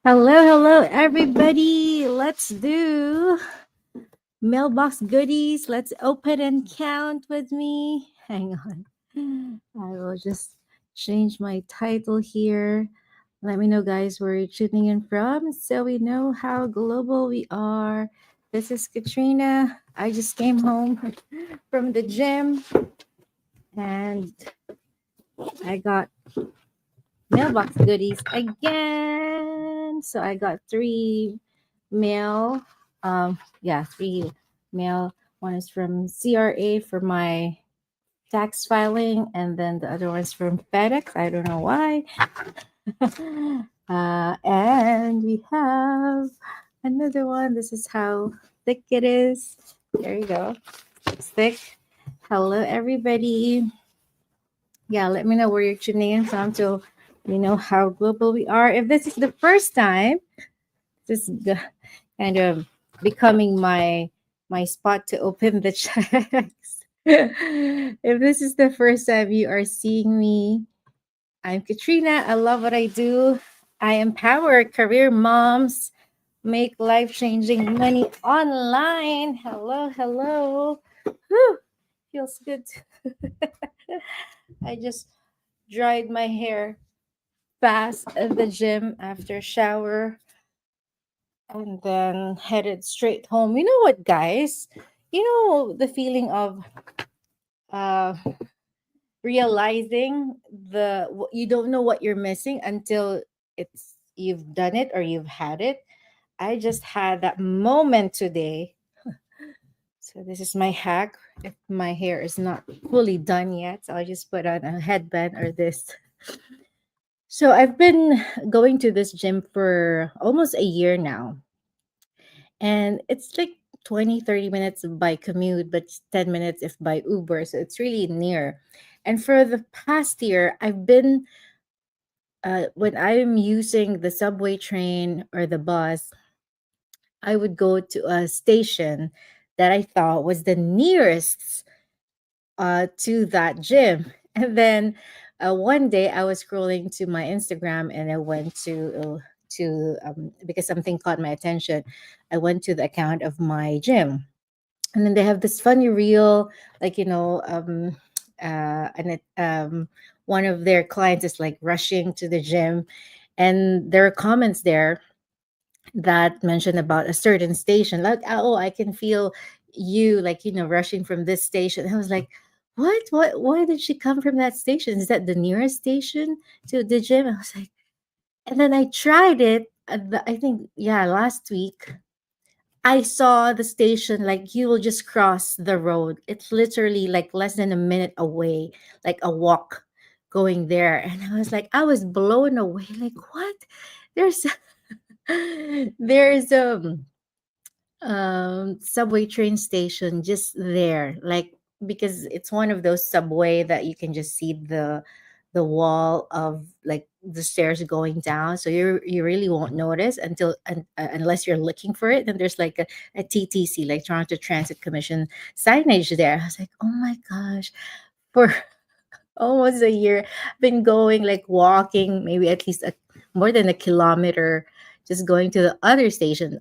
Hello, everybody. Let's do mailbox goodies. Let's open and count with me. Hang on. I will just change my title here. Let me know, guys, where you're tuning in from so we know how global we are. This is Katrina. I just came home from the gym and I got mailbox goodies again. So I got mail. Three mail. One is from CRA for my tax filing, and then the other one's from FedEx. I don't know why. And we have another one. This is how thick it is. There you go. It's thick. Hello, everybody. Yeah, let me know where you're tuning in from so we know how global we are. If this is the first time, this is kind of becoming my spot to open the checks. If this is the first time you are seeing me, I'm Katrina. I love what I do. I empower career moms, make life changing money online. Hello. Whew, feels good. I just dried my hair fast at the gym after shower and then headed straight home. You know what, guys? You know the feeling of uh realizing you don't know what you're missing until it's you've done it or you've had it. I just had that moment today. So this is my hack. If my hair is not fully done yet, so I'll just put on a headband or this. So I've been going to this gym for almost a year now. And it's like 20-30 minutes by commute, but 10 minutes if by Uber. So it's really near. And for the past year, I've been, when I'm using the subway train or the bus, I would go to a station that I thought was the nearest to that gym. And then one day I was scrolling to my Instagram and I went to because something caught my attention. I went to the account of my gym, and then they have this funny reel, like and one of their clients is like rushing to the gym, and there are comments there that mention about a certain station, like, oh, I can feel you, like, rushing from this station. I was like, what, why did she come from that station? Is that the nearest station to the gym? I was like, and then I tried it I think, yeah, last week. I saw the station, like you will just cross the road. It's literally like less than a minute away, like a walk going there. And I was like, I was blown away. Like, what? There's there's subway train station just there, like, because it's one of those subway that you can just see the wall of like the stairs going down, so you really won't notice unless you're looking for it. And there's like a TTC, like Toronto Transit Commission signage there. I was like, oh my gosh, for almost a year been going, like walking maybe at least more than a kilometer, just going to the other station,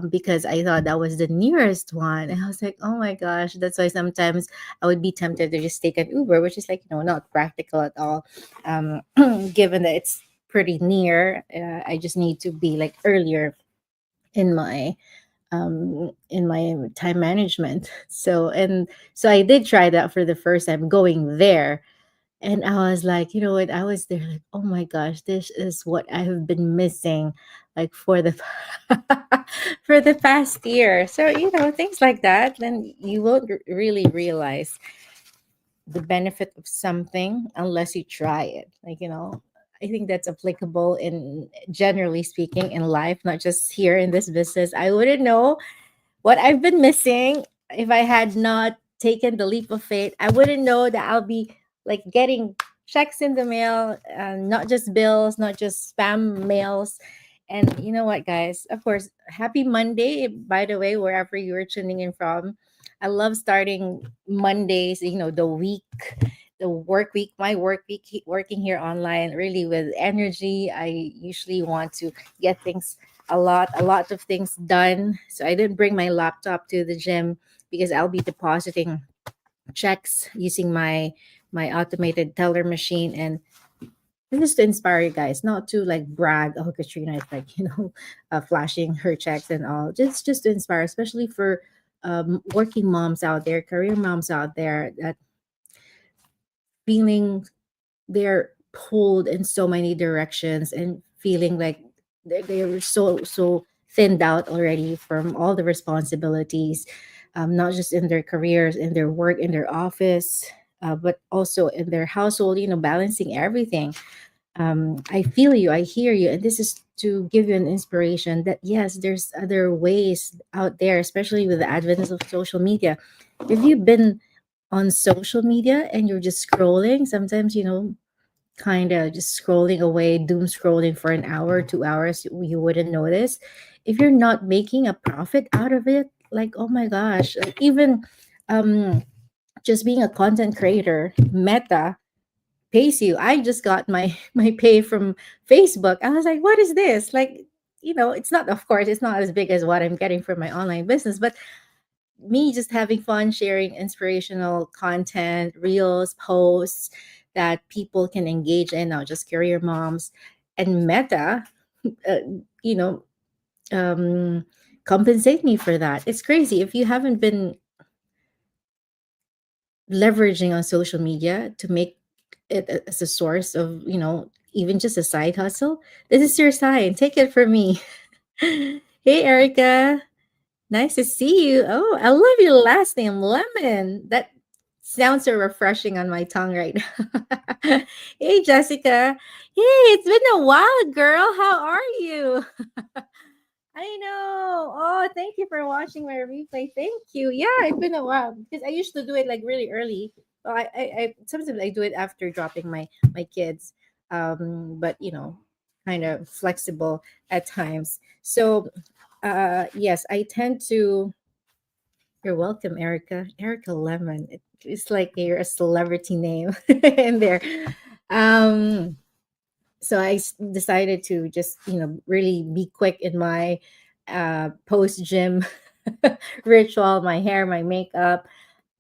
because I thought that was the nearest one. And I was like, oh my gosh, that's why sometimes I would be tempted to just take an Uber, which is like, not practical at all, um, given that it's pretty near. I just need to be like earlier in my time management. So I did try that for the first time going there, and I was like, you know what? I was there like, oh my gosh, this is what I have been missing, like for the for the past year. So, things like that, then you won't really realize the benefit of something unless you try it. Like, I think that's applicable in, generally speaking, in life, not just here in this business. I wouldn't know what I've been missing if I had not taken the leap of faith. I wouldn't know that I'll be like getting checks in the mail, not just bills, not just spam mails. And you know what, guys? Of course, happy Monday, by the way, wherever you're tuning in from. I love starting Mondays, the week the work week, my work week, working here online, really with energy. I usually want to get things a lot of things done. So I didn't bring my laptop to the gym because I'll be depositing checks using my automated teller machine. And this is to inspire you guys, not to like brag. Oh, Katrina is like, flashing her checks and all. Just to inspire, especially for working moms out there, career moms out there that feeling they're pulled in so many directions and feeling like they're so thinned out already from all the responsibilities, not just in their careers, in their work, in their office, but also in their household. Balancing everything. I feel you, I hear you, and this is to give you an inspiration that yes, there's other ways out there, especially with the advent of social media. If you've been on social media and you're just scrolling, sometimes kind of just scrolling away, doom scrolling for an hour, 2 hours, you wouldn't notice if you're not making a profit out of it. Like, oh my gosh, like even um just being a content creator, Meta pays you. I just got my my pay from Facebook. I was like, what is this? Like, it's not, of course, it's not as big as what I'm getting from my online business, but me just having fun sharing inspirational content, reels, posts that people can engage in, not just career moms. And Meta, uh, you know, um, compensate me for that. It's crazy. If you haven't been leveraging on social media to make it as a source of, even just a side hustle, this is your sign. Take it from me. Hey, Erica. Nice to see you. Oh, I love your last name, Lemon. That sounds so refreshing on my tongue right now. Hey, Jessica. Hey, it's been a while, girl. How are you? I know. Oh, thank you for watching my replay. Thank you. Yeah, it's been a while because I used to do it like really early. Well, I sometimes I do it after dropping my kids, but kind of flexible at times. So, yes, I tend to. You're welcome, Erica. Erica Lemon. It's like you're a celebrity name in there. Um, so decided to just really be quick in my post gym ritual, my hair, my makeup.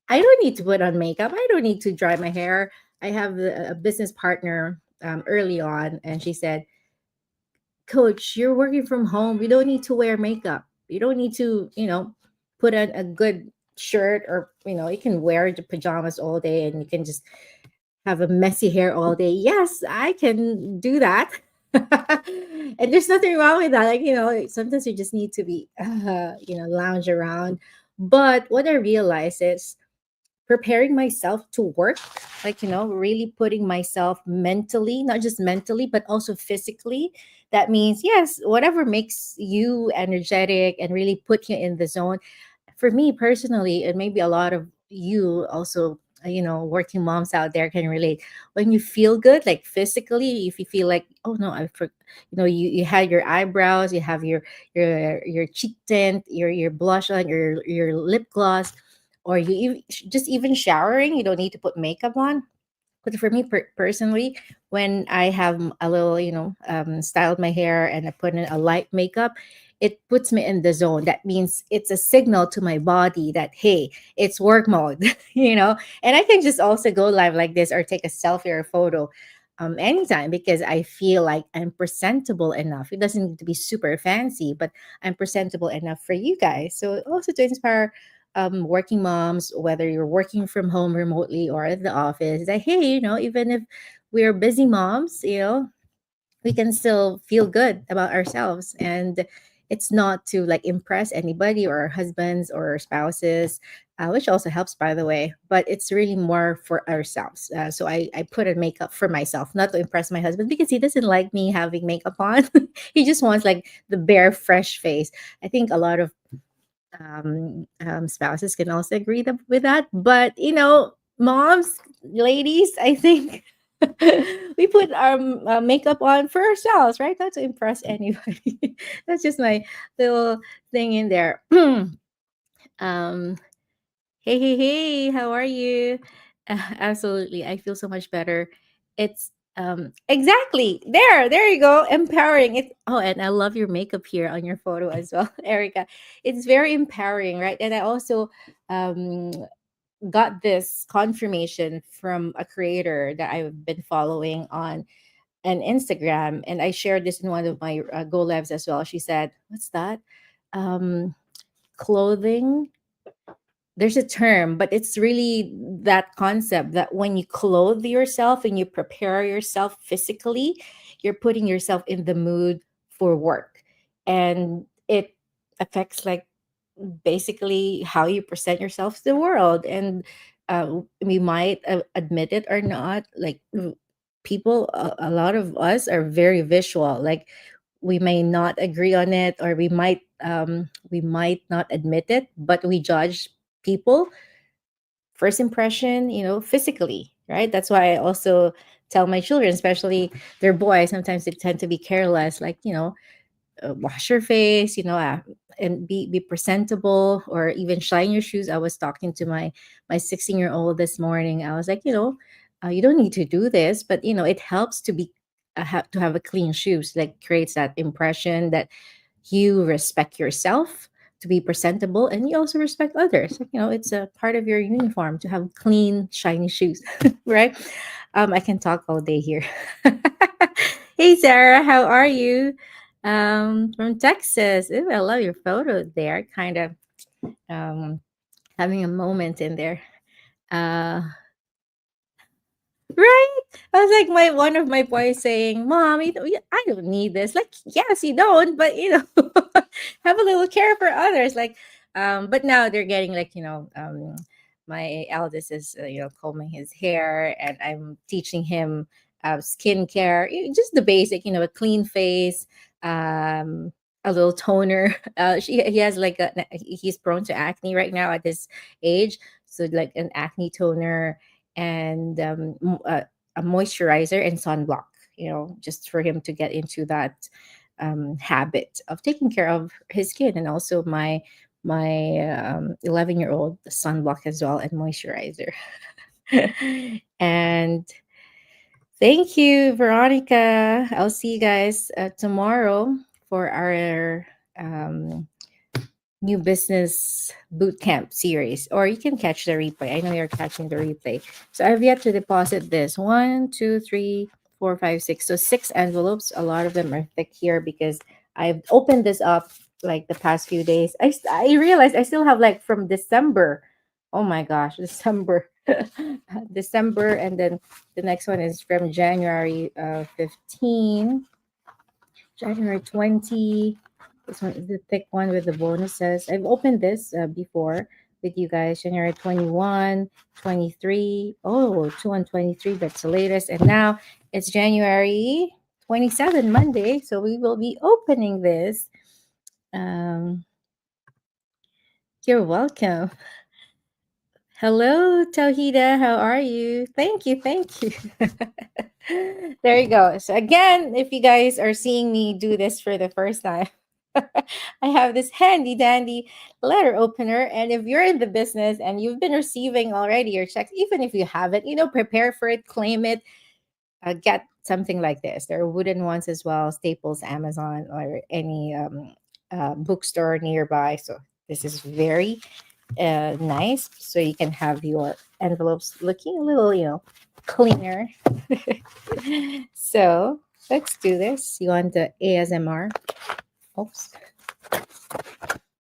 I don't need to put on makeup. I don't need to dry my hair. I have a business partner early on, and she said, Coach, you're working from home. You don't need to wear makeup. You don't need to, put on a good shirt, or, you can wear the pajamas all day and you can just have a messy hair all day. Yes, I can do that. And there's nothing wrong with that. Like, sometimes you just need to be, lounge around. But what I realize is preparing myself to work, like, really putting myself mentally, not just mentally, but also physically. That means, yes, whatever makes you energetic and really put you in the zone. For me personally, and maybe a lot of you also, working moms out there can relate. When you feel good, like physically, if you feel like, oh no, you had your eyebrows, you have your cheek tint, your blush on, your lip gloss, or just even showering, you don't need to put makeup on. But for me personally, when I have a little, styled my hair and I put in a light makeup, it puts me in the zone. That means it's a signal to my body that, hey, it's work mode, and I can just also go live like this or take a selfie or a photo anytime, because I feel like I'm presentable enough. It doesn't need to be super fancy, but I'm presentable enough for you guys. So also to inspire working moms, whether you're working from home remotely or at the office, that hey, even if we're busy moms, we can still feel good about ourselves. And it's not to like impress anybody or our husbands or our spouses, which also helps, by the way, but it's really more for ourselves. So I put on makeup for myself, not to impress my husband, because he doesn't like me having makeup on. He just wants like the bare fresh face. I think a lot of spouses can also agree with that. But moms, ladies, I think we put our makeup on for ourselves, right? Not to impress anybody. That's just my little thing in there. um, hey, hey, hey, how are you? Absolutely. I feel so much better. It's exactly there you go, empowering it. Oh, and I love your makeup here on your photo as well, Erica. It's very empowering, right? And I also um got this confirmation from a creator that I've been following on an Instagram, and I shared this in one of my Go Lives as well. She said, "What's that? Um, clothing, there's a term, but it's really that concept that when you clothe yourself and you prepare yourself physically, you're putting yourself in the mood for work. And it affects like basically how you present yourself to the world. And we might admit it or not, like people, a lot of us are very visual. Like we may not agree on it, or we might not admit it, but we judge people first impression, physically, right? That's why I also tell my children, especially they're boys, sometimes they tend to be careless, like, wash your face, and be presentable, or even shine your shoes. I was talking to my 16-year-old this morning. I was like, you don't need to do this, but it helps to be to have a clean shoes, like creates that impression that you respect yourself, to be presentable, and you also respect others. Like, it's a part of your uniform to have clean shiny shoes. Right? I can talk all day here. Hey Sarah, how are you? From Texas. Ooh, I love your photo there, kind of um having a moment in there. uh Right? I was like, my one of my boys saying, "Mom, I don't need this." Like, yes, you don't, but have a little care for others. Like, but now they're getting like, my eldest is combing his hair, and I'm teaching him skincare, just the basic, a clean face, a little toner. He has like he's prone to acne right now at this age, so like an acne toner and a moisturizer and sunblock, just for him to get into that habit of taking care of his skin. And also my 11-year-old sunblock as well, and moisturizer. And thank you, Veronica. I'll see you guys tomorrow for our new business boot camp series, or you can catch the replay. I know you're catching the replay. So I've yet to deposit this one, two, three, four, five, six. So six envelopes. A lot of them are thick here because I've opened this up like the past few days. I realized I still have like from December. Oh my gosh, December. December, and then the next one is from January 15, January 20. This one is the thick one with the bonuses. I've opened this before with you guys. January 21, 23. Oh, 2 and 23. That's the latest. And now it's January 27, Monday. So we will be opening this. Um, you're welcome. Hello, Tauhida. How are you? Thank you. Thank you. There you go. So, again, if you guys are seeing me do this for the first time, I have this handy dandy letter opener. And if you're in the business and you've been receiving already your checks, even if you haven't, prepare for it, claim it, get something like this. There are wooden ones as well, Staples, Amazon, or any bookstore nearby. So, this is very nice, so you can have your envelopes looking a little cleaner. So let's do this. You want the ASMR? Oops,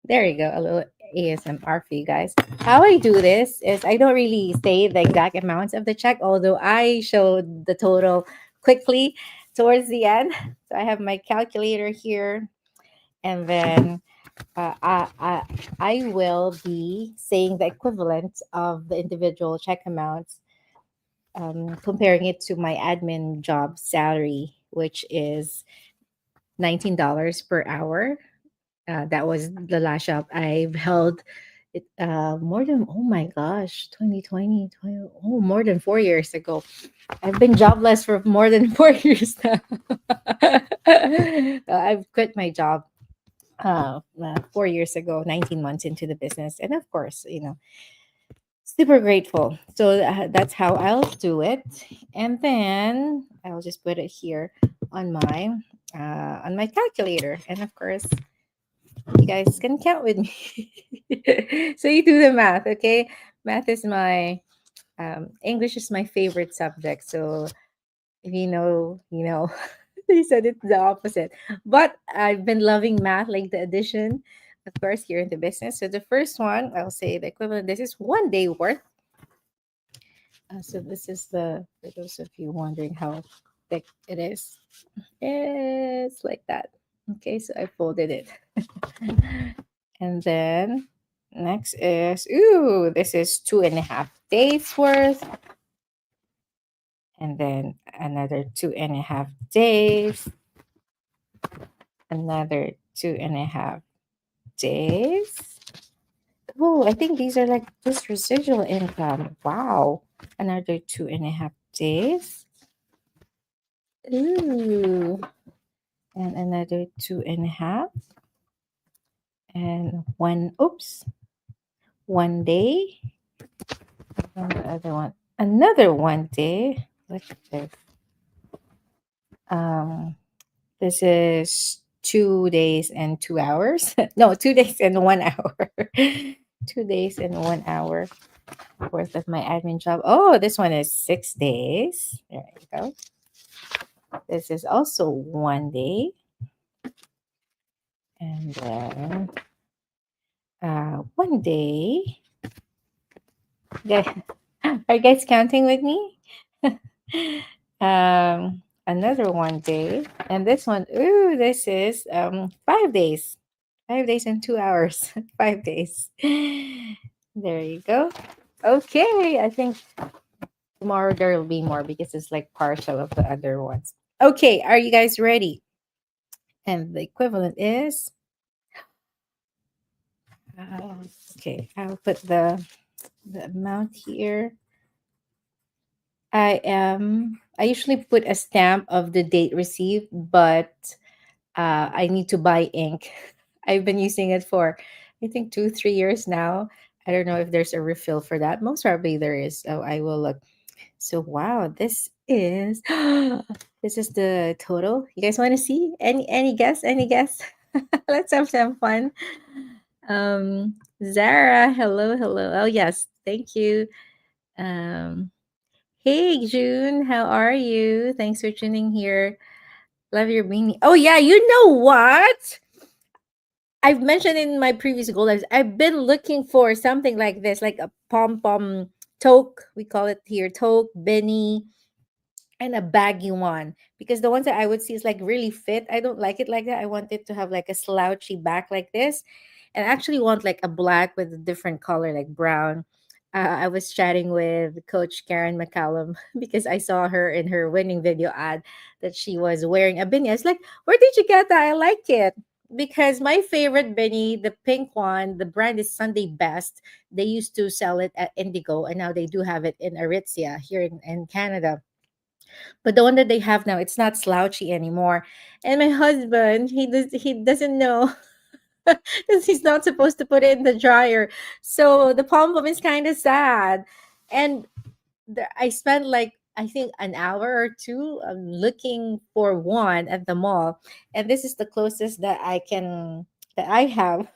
there you go, a little ASMR for you guys. How I do this is I don't really say the exact amounts of the check, although I showed the total quickly towards the end. So I have my calculator here, and then I will be saying the equivalent of the individual check amounts, comparing it to my admin job salary, which is $19 per hour. That was the last job I've held. It more than, oh my gosh, 2020, more than 4 years ago. I've been jobless for more than 4 years now. I've quit my job 4 years ago, 19 months into the business. And of course, super grateful. So that's how I'll do it, and then I'll just put it here on my calculator, and of course you guys can count with me. So you do the math, okay? Math is my English is my favorite subject. So if you know, you know. He said it's the opposite. But I've been loving math, like the addition, of course, here in the business. So the first one, I'll say the equivalent. This is 1 day worth. So this is for those of you wondering how thick it is. It's like that. Okay, so I folded it. And then next is, ooh, this is 2.5 days worth. And then another 2.5 days, another 2.5 days. Oh, I think these are like just residual income. Wow. Another 2.5 days. Ooh. And another 2.5. And one, oops, 1 day. And the other one, another 1 day. Look at this. Um, this is 2 days and 2 hours. No, 2 days and 1 hour. 2 days and 1 hour worth of my admin job. Oh, this one is 6 days. There you go. This is also 1 day. And then 1 day. Yeah. Are you guys counting with me? Another 1 day. And this one, ooh, this is 5 days. 5 days and 2 hours. 5 days. There you go. Okay, I think tomorrow there will be more because it's like partial of the other ones. Okay, are you guys ready? And the equivalent is uh, okay. I'll put the amount here. I usually put a stamp of the date received, but I need to buy ink. I've been using it for I think 2 3 years now. I don't know if there's a refill for that. Most probably there is. So I will look. So wow, this is this is the total. You guys want to see? Any guess? Any guess? Let's have some fun. Zara, hello, hello. Oh yes, thank you. Um, hey June, how are you? Thanks for tuning here. Love your beanie. Oh yeah, you know what? I've mentioned in my previous goal lives, I've been looking for something like this, like a pom pom toque. We call it here toque, beanie, and a baggy one. Because the ones that I would see is like really fit. I don't like it like that. I want it to have like a slouchy back like this. And I actually want like a black with a different color, like brown. I was chatting with Coach Karen McCallum because I saw her in her winning video ad that she was wearing a beanie. I was like, where did you get that? I like it. Because my favorite beanie, the pink one, the brand is Sunday Best. They used to sell it at Indigo, and now they do have it in Aritzia here in Canada. But the one that they have now, it's not slouchy anymore. And my husband, he doesn't know because he's not supposed to put it in the dryer. So the pom pom is kind of sad. And I spent like I think an hour or two looking for one at the mall, and this is the closest that I have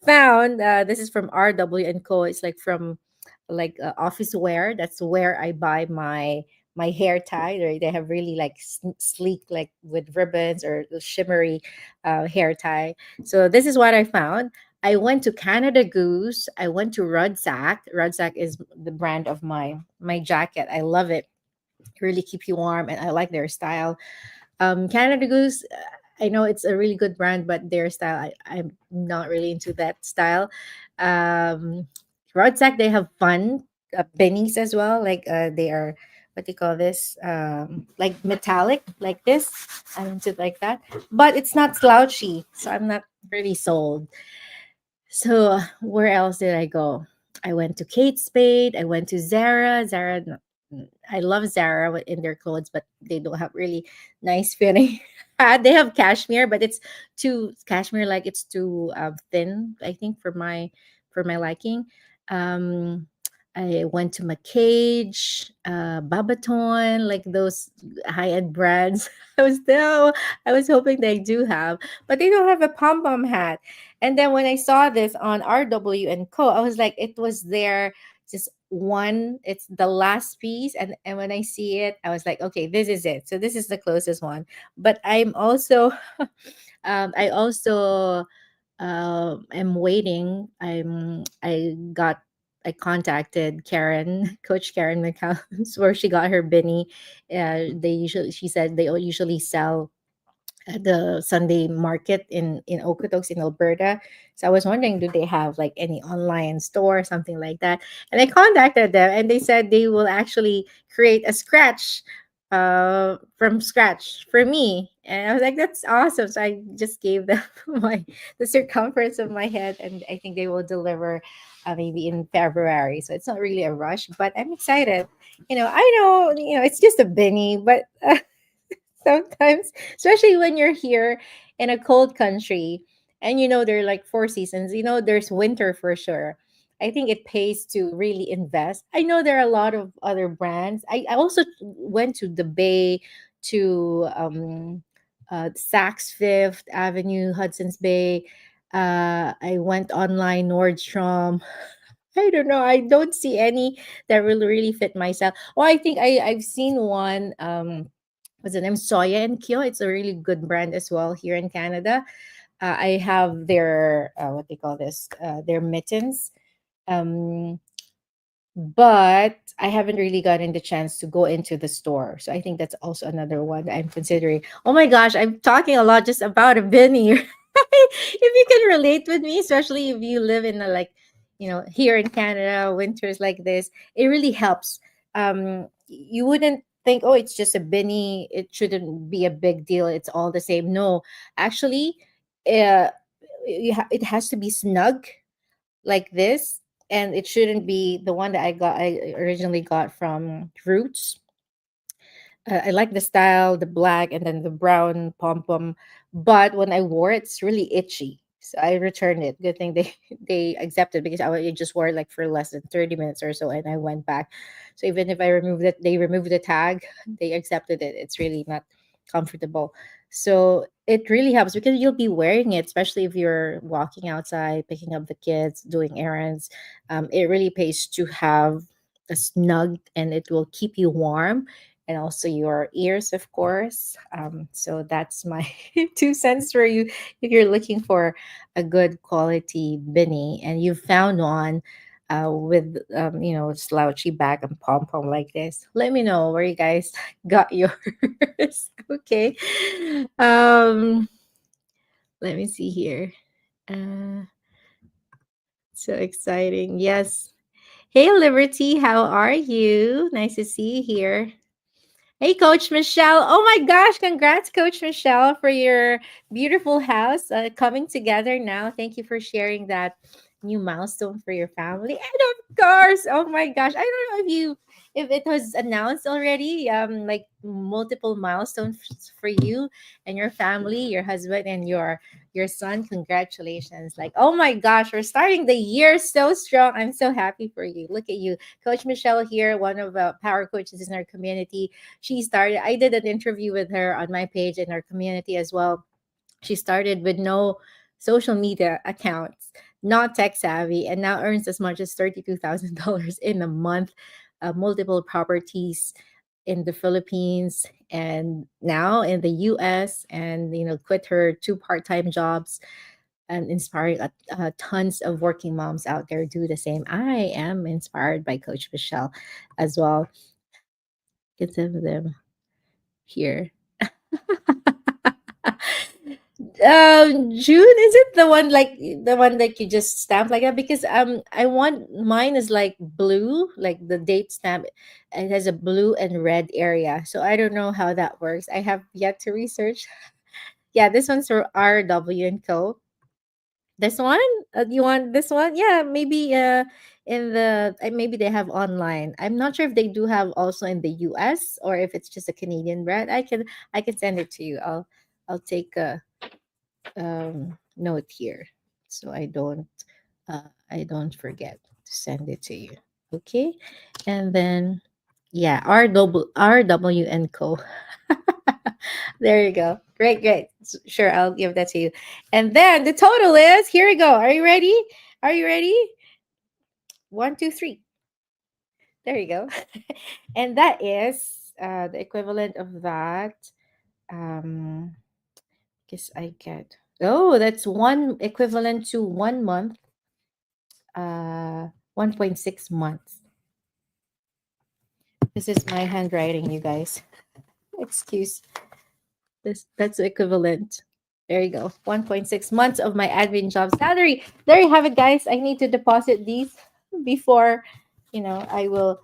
found. This is from RW and Co. It's like from like office wear. That's where I buy my hair tie. They have really like sleek, like with ribbons or the shimmery hair tie. So this is what I found. I went to Canada Goose. I went to Rudsack. Rudsack is the brand of my jacket. I love it. Really keep you warm, and I like their style. Canada Goose, I know it's a really good brand, but their style, I'm not really into that style. Um, Rodsack, they have fun pennies as well. Like they are, what do you call this? Like metallic, like this. I'm into like that, but it's not slouchy, so I'm not really sold. So where else did I go? I went to Kate Spade. I went to Zara. I love Zara in their clothes, but they don't have really nice fitting. They have cashmere, but it's too cashmere like it's too thin. I think for my liking. Um, I went to McCage, Babaton, like those high-end brands. I was hoping they do have, but they don't have a pom pom hat. And then when I saw this on RW and Co, I was like, it was there, just one. It's the last piece, and when I see it, I was like, okay, this is it. So this is the closest one. But I'm also, I also am waiting. I contacted Karen, Coach Karen McCallum, where she got her Binny. She said they usually sell at the Sunday market in Okotoks in Alberta. So I was wondering, do they have like any online store, something like that? And I contacted them, and they said they will actually create a scratch from scratch for me. And I was like, that's awesome. So I just gave them my the circumference of my head, and I think they will deliver maybe in February. So it's not really a rush, but I'm excited. I know, it's just a Benny, but sometimes, especially when you're here in a cold country, and there are like four seasons. There's winter for sure. I think it pays to really invest. I know there are a lot of other brands. I also went to the Bay, to Saks Fifth Avenue, Hudson's Bay. I went online, Nordstrom. I don't know. I don't see any that will really fit myself. Oh, I think I've seen one. What's the name? Soya and Kyo. It's a really good brand as well here in Canada. I have their what they call this, their mittens. Um, but I haven't really gotten the chance to go into the store. So I think that's also another one that I'm considering. Oh my gosh, I'm talking a lot just about a bin here. If you can relate with me, especially if you live in a, like, here in Canada, winters like this, it really helps. You wouldn't think, oh, it's just a binny, it shouldn't be a big deal, it's all the same. No, actually, uh, it has to be snug like this, and it shouldn't be the one that I originally got from Roots. I like the style, the black and then the brown pom pom. But when I wore it, it's really itchy. So I returned it. Good thing they they accepted, because I just wore it like for less than 30 minutes or so, and I went back. So even if I removed it, they removed the tag. They accepted it. It's really not comfortable. So it really helps, because you'll be wearing it, especially if you're walking outside, picking up the kids, doing errands. It really pays to have a snug, and it will keep you warm, and also your ears, of course. So that's my 2 cents for you. If you're looking for a good quality Binny and you found one with, slouchy back and pom pom like this, let me know where you guys got yours. Okay. Um, Let me see here. Uh, so exciting. Yes. Hey, Liberty, how are you? Nice to see you here. Hey, Coach Michelle. Oh my gosh, congrats, Coach Michelle, for your beautiful house coming together now. Thank you for sharing that new milestone for your family. And of course, oh my gosh, I don't know if it was announced already, like multiple milestones for you and your family, your husband and your son. Congratulations. Like, oh my gosh, we're starting the year so strong. I'm so happy for you. Look at you. Coach Michelle here, one of the power coaches in our community. I did an interview with her on my page in our community as well. She started with no social media accounts, not tech savvy, and now earns as much as $32,000 in a month, multiple properties in the Philippines and now in the US, and quit her two part-time jobs, and inspiring tons of working moms out there do the same. I am inspired by Coach Michelle as well. Get some of them here. June, is it the one that you just stamp like that? Because I want mine is like blue, like the date stamp. It has a blue and red area. So I don't know how that works. I have yet to research. Yeah, this one's for RW and Co. This one? You want this one? Yeah, maybe in the maybe they have online. I'm not sure if they do have also in the US, or if it's just a Canadian brand. I can send it to you. I'll take a note here, so I don't forget to send it to you. Okay. And then, yeah, RW and Co. There you go. Great, great. Sure, I'll give that to you. And then the total is, here we go. Are you ready? Are you ready? One, two, three. There you go. And that is the equivalent of that. Um, guess I get. Oh, that's one equivalent to 1 month. 1.6 months. This is my handwriting, you guys. Excuse. That's equivalent. There you go. 1.6 months of my admin job salary. There you have it, guys. I need to deposit these before, I will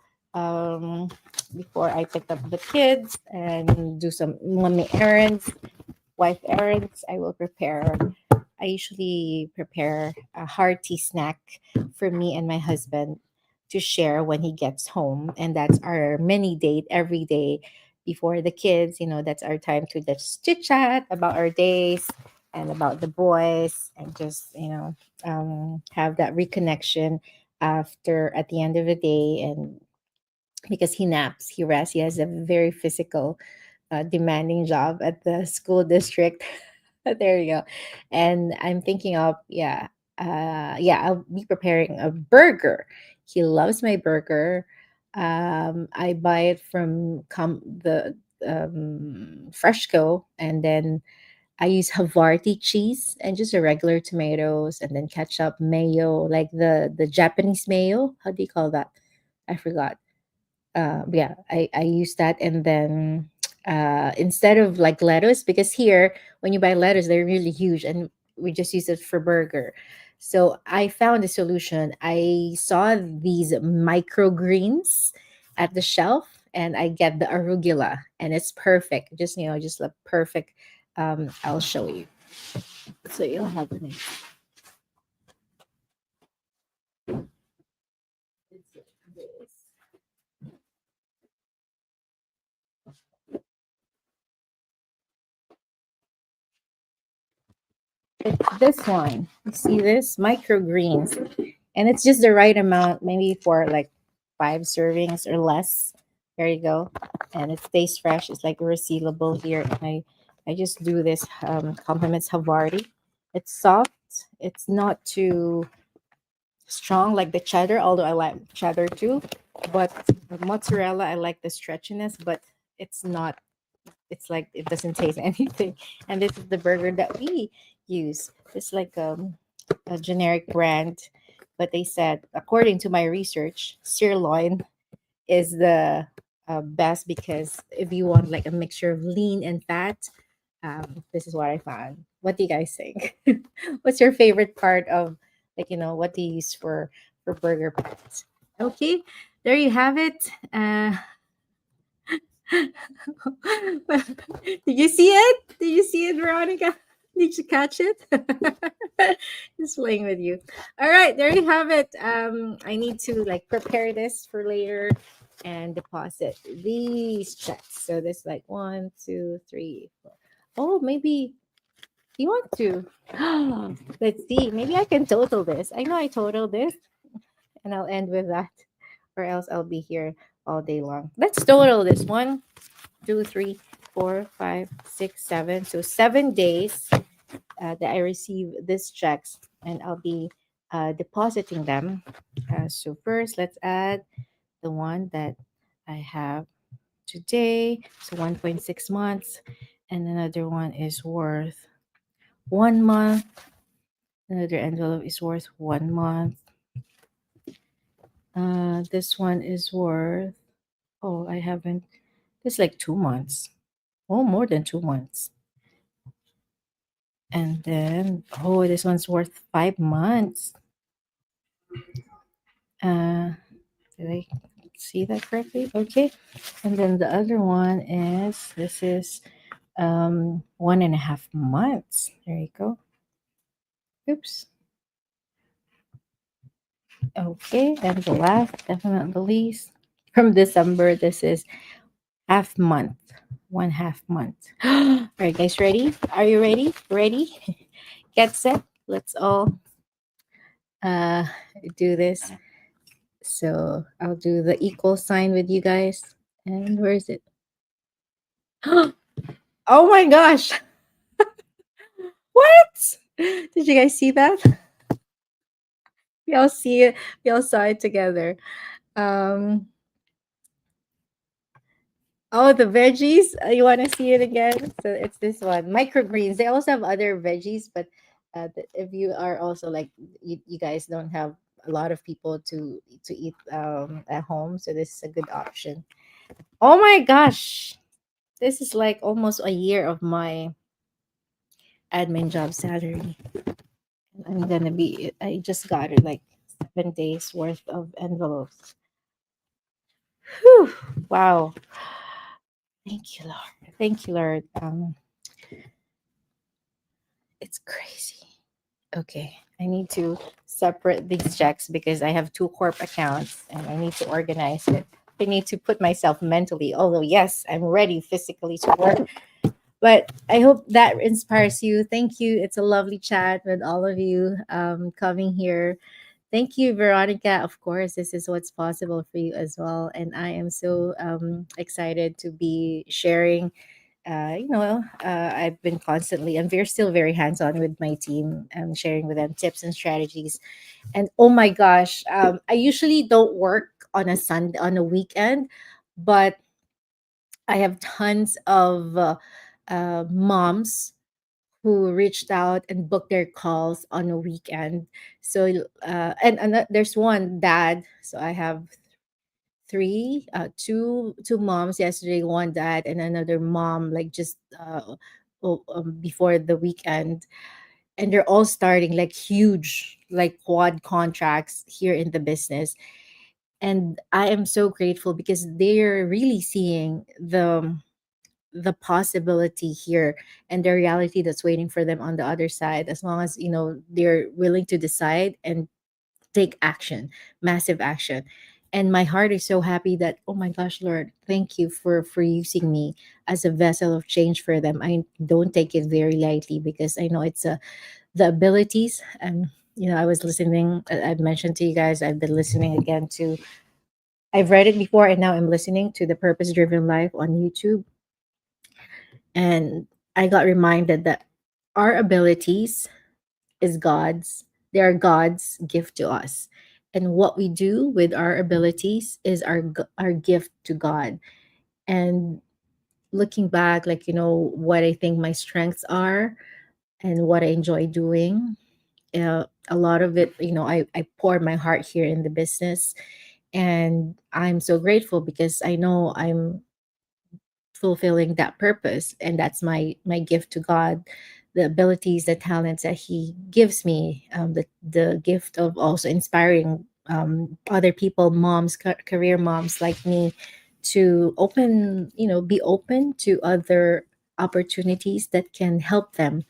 before I pick up the kids and do some mommy errands, wife errands. I usually prepare a hearty snack for me and my husband to share when he gets home. And that's our mini date every day before the kids. That's our time to just chit chat about our days and about the boys and just, have that reconnection after at the end of the day. And because he naps, he rests, he has a very physical demanding job at the school district. There you go. And I'm thinking of, yeah, I'll be preparing a burger. He loves my burger. I buy it from the Freshco, and then I use Havarti cheese and just a regular tomatoes, and then ketchup, mayo, like the Japanese mayo. How do you call that? I forgot. Yeah, I use that, and then instead of like lettuce, because here when you buy lettuce they're really huge and we just use it for burger. So I found a solution. I saw these microgreens at the shelf, and I get the arugula, and it's perfect. Just a perfect. I'll show you, so you'll have it. It's this one. You see this microgreens, and it's just the right amount, maybe for like 5 servings or less. There you go, and it stays fresh. It's like resealable here, and I just do this. Compliments Havarti. It's soft. It's not too strong like the cheddar, although I like cheddar too. But the mozzarella, I like the stretchiness, but it's not. It's like it doesn't taste anything. And this is the burger that we use. It's like a generic brand, but they said, according to my research, sirloin is the best, because if you want like a mixture of lean and fat, this is what I found. What do you guys think? What's your favorite part of, like, what do you use for burger patties? Okay, there you have it. Did you see it? Did you see it, Veronica? Did you catch it? Just playing with you. All right, there you have it. I need to like prepare this for later and deposit these checks. So this like one, two, three, four. Oh, maybe you want to. Let's see. Maybe I can total this. I know I totaled this, and I'll end with that, or else I'll be here all day long. Let's total this one, two, three, four, five, six, seven. So 7 days that I receive these checks, and I'll be depositing them. So first, let's add the one that I have today. So 1.6 months, and another one is worth 1 month. Another envelope is worth 1 month. This one is worth. Oh, I haven't. It's like 2 months. Oh, more than 2 months. And then, oh, this one's worth 5 months. Uh, did I see that correctly? Okay. And then the other one is, this is 1.5 months. There you go. Oops. Okay. And the last, definitely not the least, from December, this is half month. 1/2 month. All right, guys, ready? Are you ready? Ready? Get set. Let's all uh do this. So I'll do the equal sign with you guys. And where is it? Oh my gosh. What? Did you guys see that? We all see it. We all saw it together. Um, oh, the veggies. You want to see it again? So it's this one. Microgreens. They also have other veggies, but if you are also like you guys don't have a lot of people to eat at home, so this is a good option. Oh my gosh, this is like almost a year of my admin job salary. I'm gonna be. I just got it like 7 days worth of envelopes. Whew, wow. Thank you, Lord. Thank you, Lord. It's crazy. Okay, I need to separate these checks because I have two corp accounts and I need to organize it. I need to put myself mentally, although yes, I'm ready physically to work. But I hope that inspires you. Thank you. It's a lovely chat with all of you coming here. Thank you, Veronica. Of course, this is what's possible for you as well. And I am so excited to be sharing. I've been constantly, and we're still very hands on with my team, sharing with them tips and strategies. And oh my gosh, I usually don't work on a Sunday, on a weekend, but I have tons of moms who reached out and booked their calls on a weekend. So, and there's one dad. So I have three, two moms yesterday, one dad, and another mom, like just before the weekend. And they're all starting like huge, like quad contracts here in the business. And I am so grateful because they're really seeing the possibility here and the reality that's waiting for them on the other side, as long as they're willing to decide and take action, massive action. And my heart is so happy that, oh my gosh, Lord, thank you for using me as a vessel of change for them. I don't take it very lightly because I know it's the abilities. And I was listening, I've mentioned to you guys, I've been listening again to, I've read it before and now I'm listening to the Purpose Driven Life on YouTube. And I got reminded that our abilities is God's. They are God's gift to us. And what we do with our abilities is our gift to God. And looking back, like, what I think my strengths are and what I enjoy doing, a lot of it, I pour my heart here in the business. And I'm so grateful because I know I'm fulfilling that purpose, and that's my gift to God, the abilities, the talents that He gives me, the gift of also inspiring other people, moms, career moms like me, to be open to other opportunities that can help them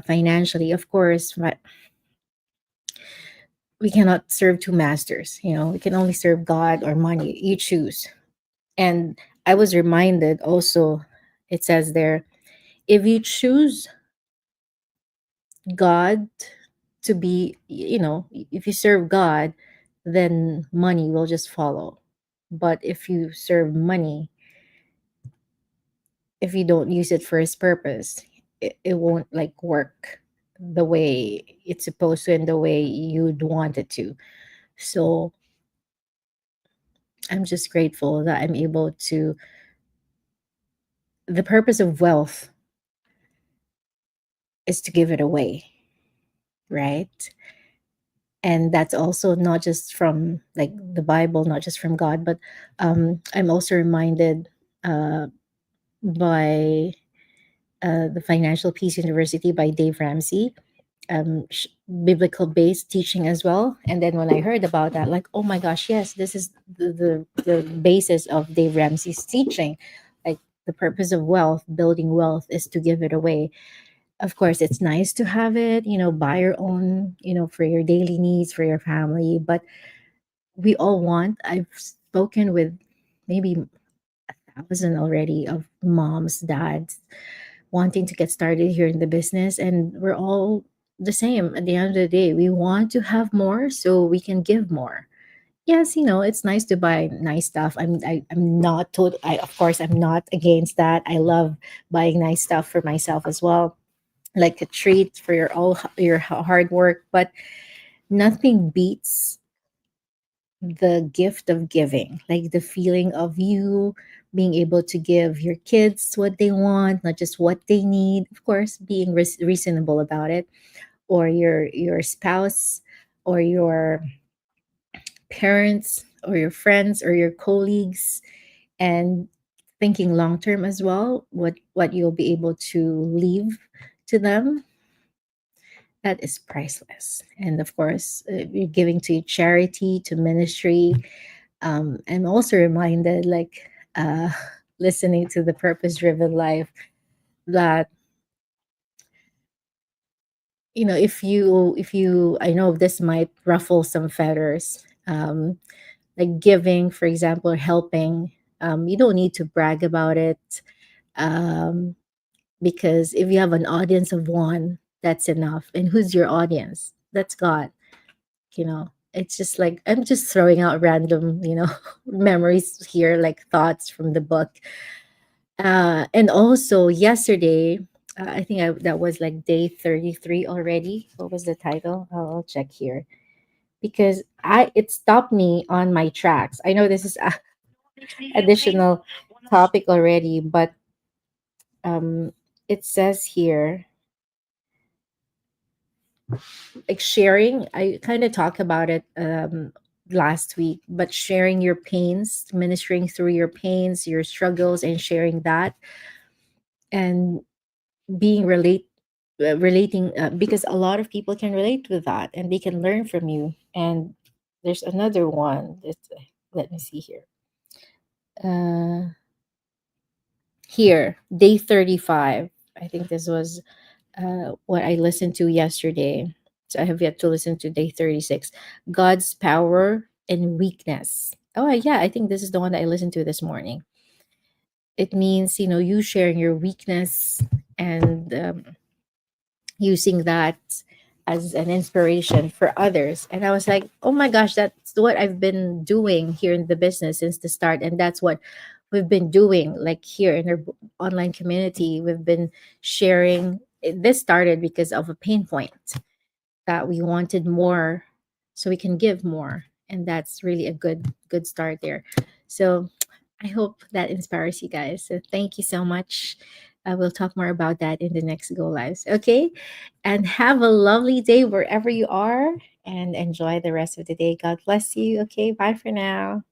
financially. Of course, we cannot serve two masters. We can only serve God or money. You choose. And I was reminded also, it says there, if you choose God to be, if you serve God, then money will just follow. But if you serve money, if you don't use it for His purpose, it won't like work the way it's supposed to and the way you'd want it to. So I'm just grateful that I'm able to, the purpose of wealth is to give it away, right? And that's also not just from like the Bible, not just from God, but I'm also reminded uh, by the Financial Peace University by Dave Ramsey, um, sh- biblical based teaching as well. And then when I heard about that, like, oh my gosh, yes, this is the basis of Dave Ramsey's teaching. Like, the purpose of wealth, building wealth, is to give it away. Of course, it's nice to have it, buy your own, for your daily needs, for your family. But we all want, I've spoken with maybe 1,000 already of moms, dads wanting to get started here in the business. And we're all the same. At the end of the day, we want to have more so we can give more. Yes, it's nice to buy nice stuff. I'm not told. I Of course I'm not against that. I love buying nice stuff for myself as well, like a treat for your hard work. But nothing beats the gift of giving, like the feeling of you being able to give your kids what they want, not just what they need. Of course, being reasonable about it, or your spouse, or your parents, or your friends, or your colleagues, and thinking long term as well, what you'll be able to leave to them. That is priceless. And of course, you're giving to charity, to ministry. I'm also reminded, like, uh, listening to the purpose driven life, that if you I know this might ruffle some feathers, like giving, for example, or helping. You don't need to brag about it, um, because if you have an audience of one, that's enough. And who's your audience? That's God. It's just like I'm just throwing out random, memories here, like thoughts from the book. And also yesterday, I think that was like day 33 already. What was the title? I'll check here, because it stopped me on my tracks. I know this is a additional topic already, but it says here, like sharing. I kind of talked about it last week, but sharing your pains, ministering through your pains, your struggles, and sharing that, and being relating, because a lot of people can relate with that and they can learn from you. And there's another one that, let me see here. uh Here, day 35. I think this was what I listened to yesterday. So I have yet to listen to day 36. God's power and weakness. Oh, yeah, I think this is the one that I listened to this morning. It means, you sharing your weakness, and using that as an inspiration for others. And I was like, oh my gosh, that's what I've been doing here in the business since the start. And that's what we've been doing, like here in our online community. We've been sharing. This started because of a pain point, that we wanted more so we can give more. And that's really a good start there. So I hope that inspires you guys. So thank you so much. We'll talk more about that in the next go lives. Okay. And have a lovely day wherever you are, and enjoy the rest of the day. God bless you. Okay. Bye for now.